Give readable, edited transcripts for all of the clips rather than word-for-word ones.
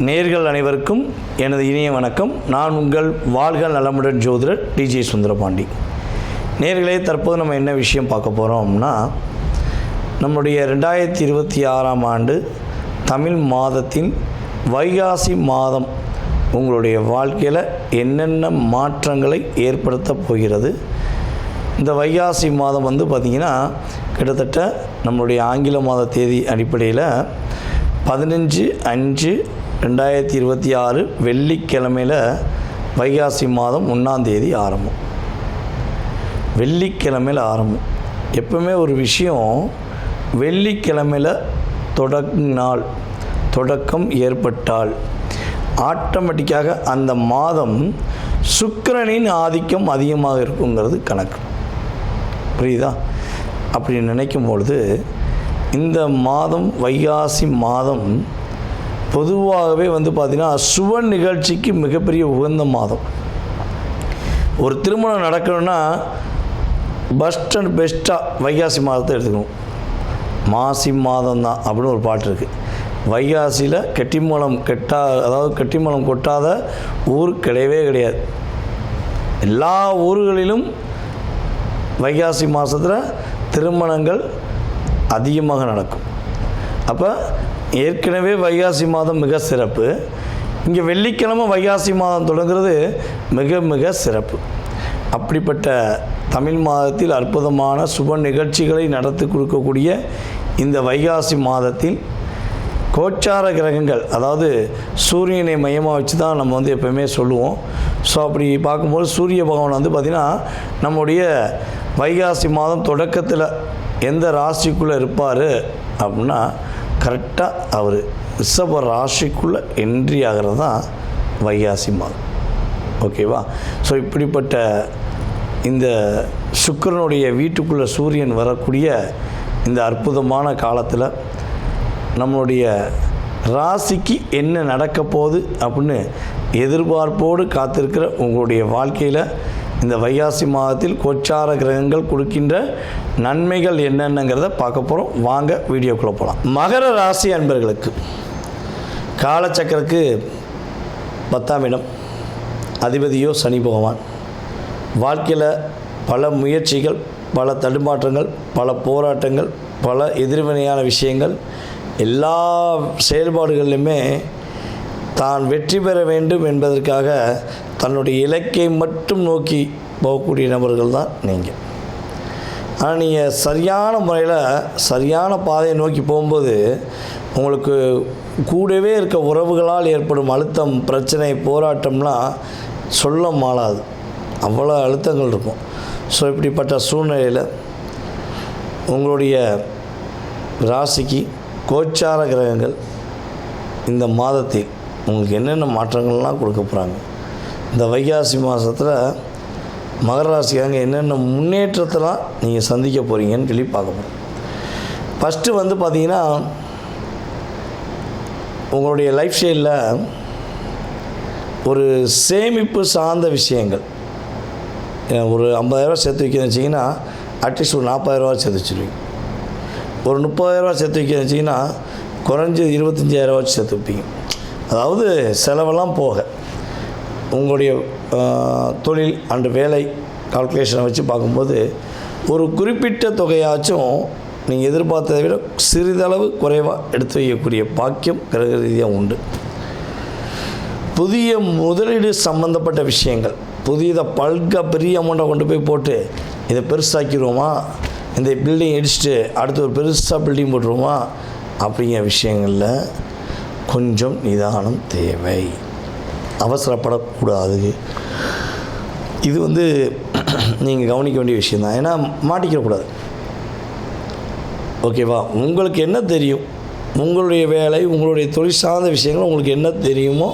நேயர்கள் அனைவருக்கும் எனது இனிய வணக்கம். நான் உங்கள் வாழ்க நலமுடன் ஜோதிடர் டிஜே சுந்தரபாண்டி. நேயர்களே, தற்போது நம்ம என்ன விஷயம் பார்க்க போகிறோம்னா, நம்முடைய 2026ஆம் ஆண்டு தமிழ் மாதத்தின் வைகாசி மாதம் உங்களுடைய வாழ்க்கையில் என்னென்ன மாற்றங்களை ஏற்படுத்த போகிறது. இந்த வைகாசி மாதம் பார்த்திங்கன்னா கிட்டத்தட்ட நம்மளுடைய ஆங்கில மாத தேதி அடிப்படையில் 15/5/2026 வெள்ளிக்கிழமையில் வைகாசி மாதம் 1ஆம் தேதி ஆரம்பம். வெள்ளிக்கிழமையில் ஆரம்பம். எப்பவுமே ஒரு விஷயம் வெள்ளிக்கிழமையில் தொடக்கம் ஏற்பட்டால் ஆட்டோமேட்டிக்காக அந்த மாதம் சுக்கிரனின் ஆதிக்கம் அதிகமாக இருக்குங்கிறது கணக்கு. புரியுதா? அப்படி நினைக்கும் பொழுது இந்த மாதம் வைகாசி மாதம் பொதுவாகவே பார்த்திங்கன்னா சுப நிகழ்ச்சிக்கு மிகப்பெரிய உகந்த மாதம். ஒரு திருமணம் நடக்கணும்னா பெஸ்ட் அண்ட் பெஸ்ட்டாக வைகாசி மாதத்தை எடுத்துக்கணும். மாசி மாதம் தான் அப்படின்னு ஒரு பாட்டு இருக்குது. வைகாசியில் கெட்டிமலம் கொட்டாத ஊர் கிடையவே கிடையாது. எல்லா ஊர்களிலும் வைகாசி மாதத்தில் திருமணங்கள் அதிகமாக நடக்கும். அப்போ ஏற்கனவே வைகாசி மாதம் மிக சிறப்பு. இங்கே வெள்ளிக்கிழமை வைகாசி மாதம் தொடங்குறது மிக மிக சிறப்பு. அப்படிப்பட்ட தமிழ் மாதத்தில் அற்புதமான சுப நிகழ்ச்சிகளை நடத்தி கொடுக்கக்கூடிய இந்த வைகாசி மாதத்தில் கோச்சார கிரகங்கள், அதாவது சூரியனை மையமாக வச்சு தான் நம்ம எப்போயுமே சொல்லுவோம். ஸோ அப்படி பார்க்கும்போது சூரிய பகவான் பார்த்திங்கன்னா நம்முடைய வைகாசி மாதம் தொடக்கத்தில் எந்த ராசிக்குள்ளே இருப்பார் அப்படின்னா கரெக்டாக அவர் ரிஷப ராசிக்குள்ளே என்ட்ரி ஆகிறது தான் வைகாசி மாதம். ஓகேவா? ஸோ இப்படிப்பட்ட இந்த சுக்கிரனுடைய வீட்டுக்குள்ளே சூரியன் வரக்கூடிய இந்த அற்புதமான காலத்தில் நம்மளுடைய ராசிக்கு என்ன நடக்க போகுது அப்படின்னு எதிர்பார்ப்போடு காத்திருக்கிற உங்களுடைய வாழ்க்கையில் இந்த வைகாசி மாதத்தில் கோச்சார கிரகங்கள் கொடுக்கின்ற நன்மைகள் என்னென்னங்கிறத பார்க்க போகிறோம். வாங்க வீடியோக்குள்ளே போகலாம். மகர ராசி அன்பர்களுக்கு காலச்சக்கரக்கு 10ஆம் இடம் அதிபதியோ சனி பகவான். வாழ்க்கையில் பல முயற்சிகள், பல தடுமாற்றங்கள், பல போராட்டங்கள், பல எதிர்வினையான விஷயங்கள், எல்லா செயல்பாடுகளிலுமே தான் வெற்றி பெற வேண்டும் என்பதற்காக தன்னுடைய இலக்கை மட்டும் நோக்கி போகக்கூடிய நபர்கள் தான் நீங்கள். ஆனால் நீங்கள் சரியான முறையில் சரியான பாதையை நோக்கி போகும்போது உங்களுக்கு கூடவே இருக்க உறவுகளால் ஏற்படும் அழுத்தம், பிரச்சனை, போராட்டம்லாம் சொல்ல மாளாது. அவ்வளோ அழுத்தங்கள் இருக்கும். ஸோ இப்படிப்பட்ட சூழ்நிலையில் உங்களுடைய ராசிக்கு கோச்சார கிரகங்கள் இந்த மாதத்தில் உங்களுக்கு என்னென்ன மாற்றங்கள்லாம் கொடுக்க போகிறாங்க. இந்த வைகாசி மாதத்தில் மகர ராசிக்காரங்க என்னென்ன முன்னேற்றத்தெல்லாம் நீங்கள் சந்திக்க போகிறீங்கன்னு சொல்லி பார்க்க போகிறோம். ஃபஸ்ட்டு பார்த்திங்கன்னா உங்களுடைய லைஃப் ஸ்டைலில் ஒரு சேமிப்பு சார்ந்த விஷயங்கள், ஒரு 50,000 சேர்த்து வைக்கிறேன்னு வச்சிங்கன்னா அட்லீஸ்ட் ஒரு 40,000 சேர்த்து வச்சுருவீங்க. ஒரு 30,000 சேர்த்து வைக்கிறேன்னு வச்சிங்கன்னா குறைஞ்சது 25,000 சேர்த்து வைப்பீங்க. அதாவது செலவெல்லாம் போக உங்களுடைய தொழில் அண்டு வேலை கால்குலேஷனை வச்சு பார்க்கும்போது ஒரு குறிப்பிட்ட தொகையாச்சும் நீங்கள் எதிர்பார்த்ததை விட சிறிதளவு குறைவாக எடுத்து வைக்கக்கூடிய பாக்கியம் கிரக ரீதியாக உண்டு. புதிய முதலீடு சம்பந்தப்பட்ட விஷயங்கள், பெரிய அமௌண்ட்டை கொண்டு போய் போட்டு இதை பெருசாக்கிடுவோமா, இந்த பில்டிங் இடிச்சுட்டு அடுத்து ஒரு பெருசாக பில்டிங் போட்டுருவோமா அப்படிங்கிற விஷயங்களில் கொஞ்சம் நிதானம் தேவை. அவசரப்படக்கூடாது. இது நீங்கள் கவனிக்க வேண்டிய விஷயந்தான். ஏன்னா மாட்டிக்கக்கூடாது. ஓகேவா? உங்களுக்கு என்ன தெரியும், உங்களுடைய வேலை, உங்களுடைய தொழில் சார்ந்த விஷயங்கள் உங்களுக்கு என்ன தெரியுமோ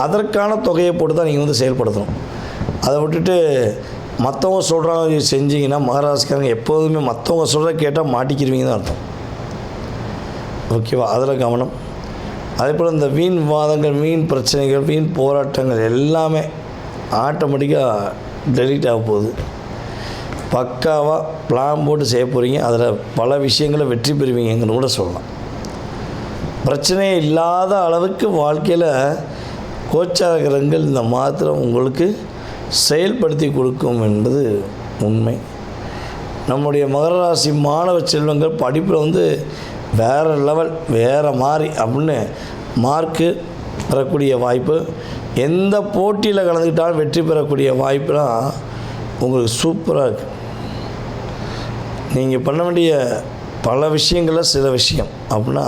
அதற்கான தொகையை போட்டு தான் நீங்கள் செயல்படுத்தணும். அதை விட்டுட்டு மற்றவங்க சொல்கிறாங்க செஞ்சிங்கன்னா மகராசிக்காரங்க எப்போதுமே மற்றவங்க சொல்கிற கேட்டால் மாட்டிக்கிடுவீங்க தான் அர்த்தம். ஓகேவா? அதில் கவனம். அதே போல் இந்த வீண் வாதங்கள், வீண் பிரச்சனைகள், வீண் போராட்டங்கள் எல்லாமே ஆட்டோமேட்டிக்காக டெலீட் ஆக போகுது. பக்காவாக பிளான் போட்டு செய்ய போகிறீங்க. அதில் பல விஷயங்களை வெற்றி பெறுவீங்கன்னு கூட சொல்லலாம். பிரச்சனையே இல்லாத அளவுக்கு வாழ்க்கையில் கோச்சார கிரகங்கள் இந்த மாத்திரம் உங்களுக்கு செயல்படுத்தி கொடுக்கும் என்பது உண்மை. நம்முடைய மகர ராசி மாணவ செல்வங்கள் படிப்பில் வேறு லெவல், வேறு மாதிரி அப்படின்னு மார்க்கு பெறக்கூடிய வாய்ப்பு, எந்த போட்டியில் கலந்துக்கிட்டாலும் வெற்றி பெறக்கூடிய வாய்ப்புலாம் உங்களுக்கு சூப்பராக இருக்குது. நீங்கள் பண்ண வேண்டிய பல விஷயங்களில் சில விஷயம் அப்படின்னா,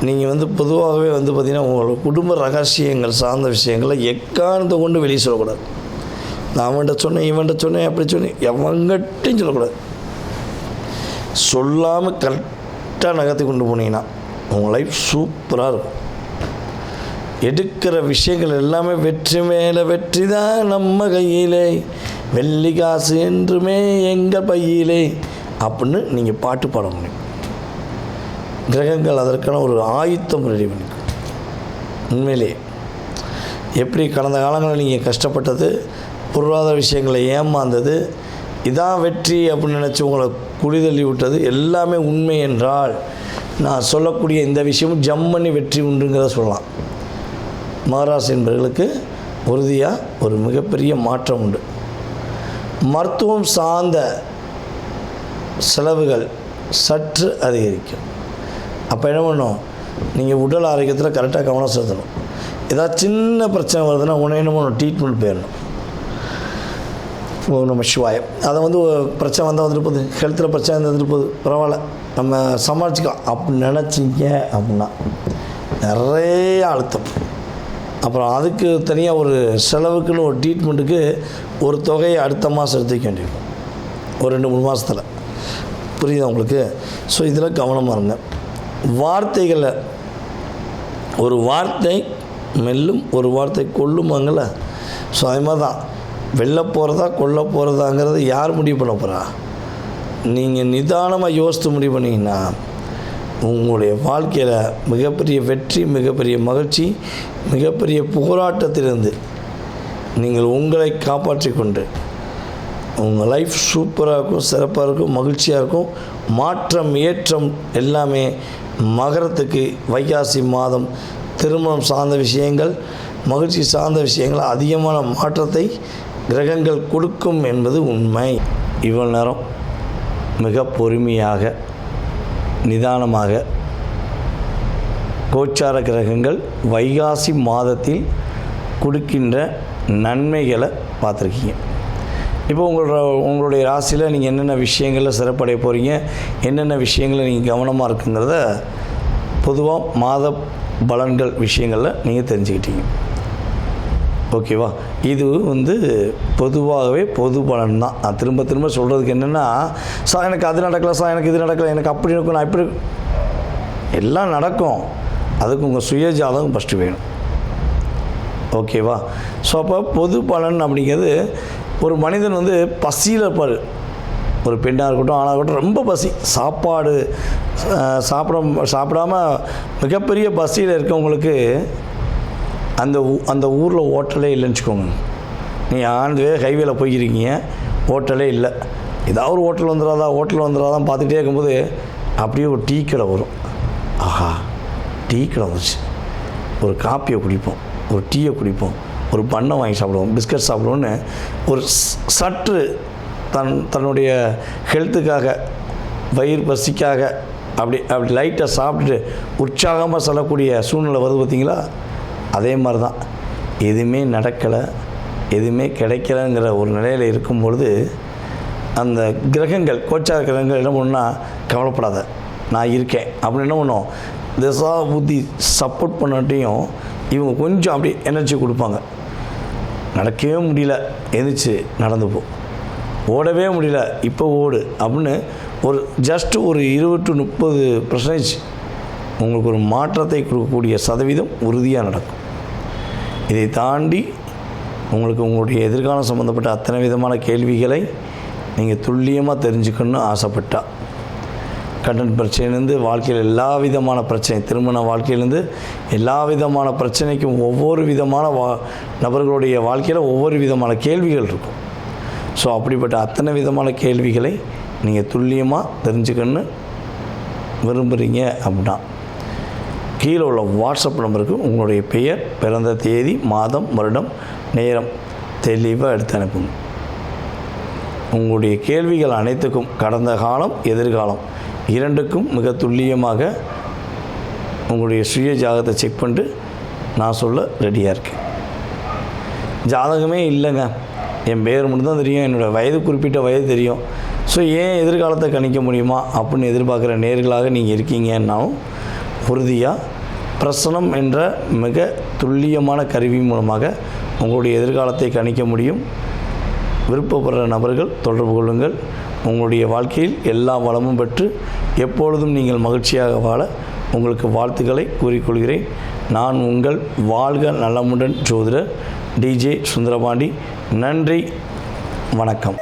நீங்கள் பொதுவாகவே பார்த்திங்கன்னா உங்களோட குடும்ப ரகசியங்கள் சார்ந்த விஷயங்களை எக்காரணத்தை கொண்டு வெளியே சொல்லக்கூடாது. நான் அவன்கிட்ட சொன்னேன், இவன்கிட்ட சொன்னேன், அப்படி சொன்னேன், எவங்கிட்டையும் சொல்லக்கூடாது. சொல்லாமல் கரெக்டாக நகர்த்தி கொண்டு போனீங்கன்னா உங்கள் லைஃப் சூப்பராக இருக்கும். எடுக்கிற விஷயங்கள் எல்லாமே வெற்றி மேலே வெற்றி தான் நம்ம கையிலே, வெள்ளி காசு என்றுமே எங்கள் பையிலே அப்படின்னு நீங்கள் பாட்டு பாட முடியும். கிரகங்கள் அதற்கான ஒரு ஆயுத்தம் ரெடி பண்ணிக்கும். உண்மையிலே எப்படி கடந்த காலங்களில் நீங்கள் கஷ்டப்பட்டது, பொருளாதார விஷயங்களை ஏமாந்தது, இதான் வெற்றி அப்படின்னு நினச்சி உங்களை குளிதள்ளி விட்டது எல்லாமே உண்மை என்றால், நான் சொல்லக்கூடிய இந்த விஷயமும் ஜம்மனி வெற்றி உண்டுங்கிறத சொல்லலாம். மகராசி என்பவர்களுக்கு உறுதியாக ஒரு மிகப்பெரிய மாற்றம் உண்டு. மருத்துவம் சார்ந்த செலவுகள் சற்று அதிகரிக்கும். அப்போ என்ன பண்ணணும், நீங்கள் உடல் ஆரோக்கியத்தில் கரெக்டாக கவனம் செலுத்தணும். ஏதாவது சின்ன பிரச்சனை வருதுன்னா உடனே என்ன பண்ணணும், ட்ரீட்மெண்ட் போயிடணும். நம்ம சிவாயம் அதை பிரச்சனை வந்தால் போகுது, ஹெல்த்தில் பிரச்சனை வந்துட்டு போகுது, பரவாயில்ல நம்ம சமாளிச்சிக்கலாம் அப்படின்னு நினச்சிங்க அப்படின்னா நிறைய அழுத்தம். அப்புறம் அதுக்கு தனியாக ஒரு செலவுக்குன்னு ஒரு ட்ரீட்மெண்ட்டுக்கு ஒரு தொகையை அடுத்த மாதம் எடுத்துக்க வேண்டியிருக்கும், ஒரு 2-3 மாதத்தில். புரியுதா உங்களுக்கு? ஸோ இதில் கவனமாக இருங்க. வார்த்தைகளில் ஒரு வார்த்தை மெல்லும், ஒரு வார்த்தை கொல்லுமாங்கள்ல. ஸோ அதே மாதிரி தான் வெளில போகிறதா கொல்ல போகிறதாங்கிறது யார் முடிவு பண்ண போகிறா? நீங்கள் நிதானமாக யோசித்து முடிவு பண்ணிங்கன்னா உங்களுடைய வாழ்க்கையில் மிகப்பெரிய வெற்றி, மிகப்பெரிய மகிழ்ச்சி, மிகப்பெரிய போராட்டத்திலிருந்து நீங்கள் உங்களை காப்பாற்றி கொண்டு உங்கள் லைஃப் சூப்பராக இருக்கும், சிறப்பாக இருக்கும், மகிழ்ச்சியாக இருக்கும். மாற்றம் ஏற்றம் எல்லாமே மகரத்துக்கு வைகாசி மாதம் திருமணம் சார்ந்த விஷயங்கள், மகிழ்ச்சி சார்ந்த விஷயங்கள் அதிகமான மாற்றத்தை கிரகங்கள் கொடுக்கும் என்பது உண்மை. இவ்வளவு நேரம் மிக பொறுமையாக நிதானமாக கோச்சார கிரகங்கள் வைகாசி மாதத்தில் கொடுக்கின்ற நன்மைகளை பார்த்துருக்கீங்க. இப்போ உங்களுடைய ராசியில் நீங்கள் என்னென்ன விஷயங்களில் சிறப்படைய போகிறீங்க, என்னென்ன விஷயங்களில் நீங்கள் கவனமாக இருக்குங்கிறத பொதுவாக மாத பலன்கள் விஷயங்களில் நீங்கள் தெரிஞ்சுக்கிட்டீங்க. ஓகேவா? இது பொதுவாகவே பொது பலன் தான். நான் திரும்ப திரும்ப சொல்கிறதுக்கு என்னென்னா, சார் எனக்கு அது நடக்கலை, சார் எனக்கு இது நடக்கலை, எனக்கு அப்படி இருக்கும், நான் இப்படி எல்லாம் நடக்கும். அதுக்கு உங்கள் சுயஜாதகம் ஃபஸ்ட்டு வேணும். ஓகேவா? ஸோ அப்போ பொது பலன் அப்படிங்கிறது, ஒரு மனிதன் பசியில் இருப்பார். ஒரு பெண்ணாக இருக்கட்டும், ஆணாக இருக்கட்டும், ரொம்ப பசி, சாப்பாடு சாப்பிடாம மிகப்பெரிய பசியில் இருக்கவங்களுக்கு அந்த ஊரில் ஹோட்டலே இல்லைன்னு வச்சுக்கோங்க. நீங்கள் ஆண்டுவே ஹைவேல போய்க்கிறீங்க, ஹோட்டலே இல்லை, ஏதாவது ஒரு ஹோட்டல் வந்துடாதான் பார்த்துக்கிட்டே இருக்கும்போது அப்படியே ஒரு டீ கடை வரும். ஆஹா, டீ கடை வந்துச்சு, ஒரு காப்பியை குடிப்போம், ஒரு டீயை குடிப்போம், ஒரு பண்ணை வாங்கி சாப்பிடுவோம், பிஸ்கட் சாப்பிடுவோன்னு ஒரு சற்று தன்னுடைய ஹெல்த்துக்காக, வயிறு பசிக்காக அப்படி லைட்டாக சாப்பிட்டுட்டு உற்சாகமாக சொல்லக்கூடிய சூழ்நிலை வருது பார்த்திங்களா? அதே மாதிரி தான் எதுவுமே நடக்கலை, எதுவுமே கிடைக்கலைங்கிற ஒரு நிலையில் இருக்கும்பொழுது அந்த கிரகங்கள், கோச்சார கிரகங்கள் என்ன பண்ணுன்னா, கவலைப்படாத நான் இருக்கேன் அப்படின்னு என்ன பண்ணும், திசா புத்தி சப்போர்ட் பண்ணாட்டையும் இவங்க கொஞ்சம் அப்படி எனர்ஜி கொடுப்பாங்க. நடக்கவே முடியல, எந்திரிச்சு நடந்து போ, ஓடவே முடியல, இப்போ ஓடு அப்படின்னு ஒரு ஜஸ்ட் ஒரு 20-30% உங்களுக்கு ஒரு மாற்றத்தை கொடுக்கக்கூடிய சதவீதம் உறுதியாக நடக்கும். இதை தாண்டி உங்களுக்கு உங்களுடைய எதிர்காலம் சம்மந்தப்பட்ட அத்தனை விதமான கேள்விகளை நீங்கள் துல்லியமாக தெரிஞ்சுக்கணும்னு ஆசைப்பட்டால், கடன் பிரச்சனையிலேருந்து வாழ்க்கையில் எல்லா விதமான பிரச்சனை, திருமண வாழ்க்கையிலேருந்து எல்லா விதமான பிரச்சனைக்கும் ஒவ்வொரு விதமான நபர்களுடைய வாழ்க்கையில் ஒவ்வொரு விதமான கேள்விகள் இருக்கும். ஸோ அப்படிப்பட்ட அத்தனை விதமான கேள்விகளை நீங்கள் துல்லியமாக தெரிஞ்சுக்கணுன்னு விரும்புகிறீங்க அப்படின்னா கீழே உள்ள வாட்ஸ்அப் நம்பருக்கு உங்களுடைய பெயர், பிறந்த தேதி, மாதம், வருடம், நேரம் தெளிவாக எடுத்து அனுப்புங்க. உங்களுடைய கேள்விகள் அனைத்துக்கும் கடந்த காலம், எதிர்காலம் இரண்டுக்கும் மிக துல்லியமாக உங்களுடைய சுய ஜாதகத்தை செக் பண்ணிட்டு நான் சொல்ல ரெடியாக இருக்கேன். ஜாதகமே இல்லைங்க, என் பேர் மட்டும்தான் தெரியும், என்னோடய வயது குறிப்பிட்ட வயது தெரியும், ஸோ ஏன் எதிர்காலத்தை கணிக்க முடியுமா அப்படின்னு எதிர்பார்க்குற நேர்களாக நீங்கள் இருக்கீங்கன்னாலும் உறுதியாக பிரசனம் என்ற மிக துல்லியமான கருவி மூலமாக உங்களுடைய எதிர்காலத்தை கணிக்க முடியும். விருப்பப்படுற நபர்கள் தொடர்பு கொள்ளுங்கள். உங்களுடைய வாழ்க்கையில் எல்லா வளமும் பெற்று எப்பொழுதும் நீங்கள் மகிழ்ச்சியாக வாழ உங்களுக்கு வாழ்த்துக்களை கூறிக்கொள்கிறேன். நான் உங்கள் வாழ்க நலமுடன் ஜோதிடர் DJ சுந்தரபாண்டி. நன்றி, வணக்கம்.